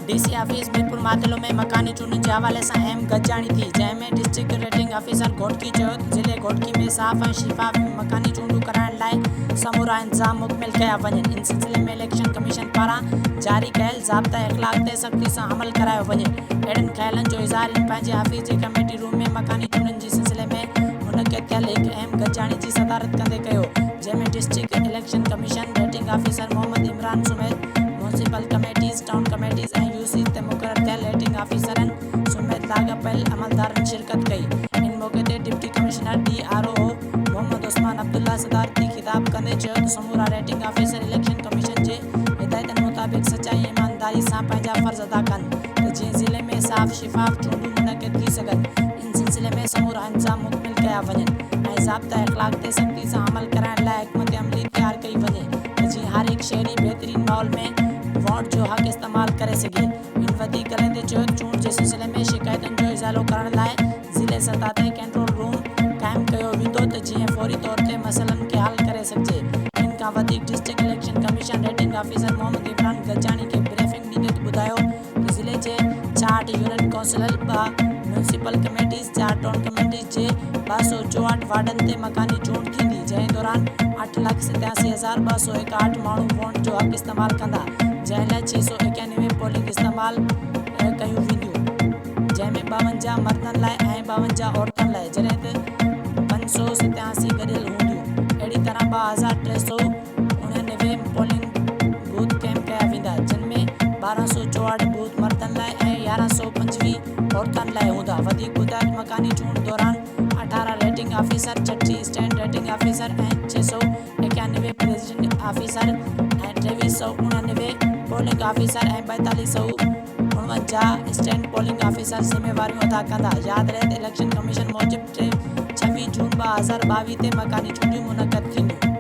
डीसी ऑफिस मीरपुर मातलो में मकानी चूंडुनि जे हवाले सां अहम गॾिजाणी थी, जंहिंमें डिस्ट्रिक्ट रिटर्निंग ऑफिसर घोटकी चयो त ज़िले घोटकी में साफ़ ऐं शिफ़ाफ़ मकानी चूंडूं कराइण लाइ समूरा इंतज़ाम मुकमिल कया वञनि। इन सिलसिले में इलेक्शन कमीशन पारां जारी कयल ज़ाब्ता इख़लाक़ ते सख़्ती सां अमल करायो वञे। अहिड़नि ख़्यालनि जो इज़हार इन पंहिंजे ऑफिस जे कमेटी रूम में मकानी चूंडुनि जे सिलसिले में मुनक़िद थियल हिकु अहम गॾिजाणी जी सदारत कंदे कयो, जंहिंमें district election commission, returning officer Mohammad Imran समेत म्यूनिसिपल कमेटीज़, टाउन कमेटीज़ ऐं यूसी ते मुक़ररु थियल रिटर्निंग ऑफिसरनि समेत लाॻापियल अमलदारनि शिरकत कई। इन मौक़े ते deputy commissioner DRO Mohammad Usman Abdullah सदारती ख़िताब कंदे चयो त समूरा रिटर्निंग ऑफिसर इलेक्शन कमीशन जे हिदायतनि मुताबिक़ सचाई ऐं ईमानदारी सां पंहिंजा फ़र्ज़ अदा कनि त जीअं ज़िले में साफ़ शिफ़ाफ़ चूंडूं मुनक़िद थी सघनि। इन सिलसिले में समूरा इंतज़ाम मुकमिल कया वञनि ऐं ज़ाब्ता इख़लाक़ ते सख़्ती सां अमल कराइण लाइ हिकमत अमली तयारु कई वञे त जीअं हर हिकु शहरी बहितरीन माहौल में वोट जो हक़ इस्तेमालु करे सघे। इन वधीक ॻाल्हाईंदे चयो त चूंड जे सिलसिले में शिकायतुनि जो इज़ालो करण लाइ ज़िले सतह ते कंट्रोल रूम क़ाइमु कयो वेंदो त जीअं फौरी तौर ते मसइलनि खे हल करे सघिजे। इन खां वधीक district election commission returning officer Mohammad Imran Gadijani खे ब्रीफिंग ॾींदे ॿुधायो त ज़िले जे 66 unit council, 2 municipal committees, 4 town committees जे 264 वार्डनि ते मकानी चूंड थींदी, जंहिं दौरान 8,87,261 माण्हू वोट जो हक़ इस्तेमालु कंदा, जंहिं लाइ 691 पोलिंग इस्तेमालु कयूं वेंदियूं, जंहिंमें 52 मर्दनि लाइ ऐं 52 औरतुनि लाइ, जॾहिं त 587 गॾियल हूंदियूं। अहिड़ी तरह 2,399 पोलिंग बूथ कैम्प कया वेंदा, जिन में 1,264 बूथ मर्दनि लाइ ऐं 1,125 औरतुनि लाइ हूंदा। वधीक ॿुधायो त मकानी चूंड दौरान 18 rating officer, 36 stand rating officer ऐं 691 प्रेसिडेंट ऑफिसर ऐं 2389 पोलिंग ऑफिसर ऐं 4249 स्टैंड पोलिंग ऑफिसर ज़िम्मेवारियूं अदा कंदा। यादि रहे त इलेक्शन कमीशन मूजिबि 26 जून 2022 ते मकानी चूंडियूं मुनक़िद थींदियूं।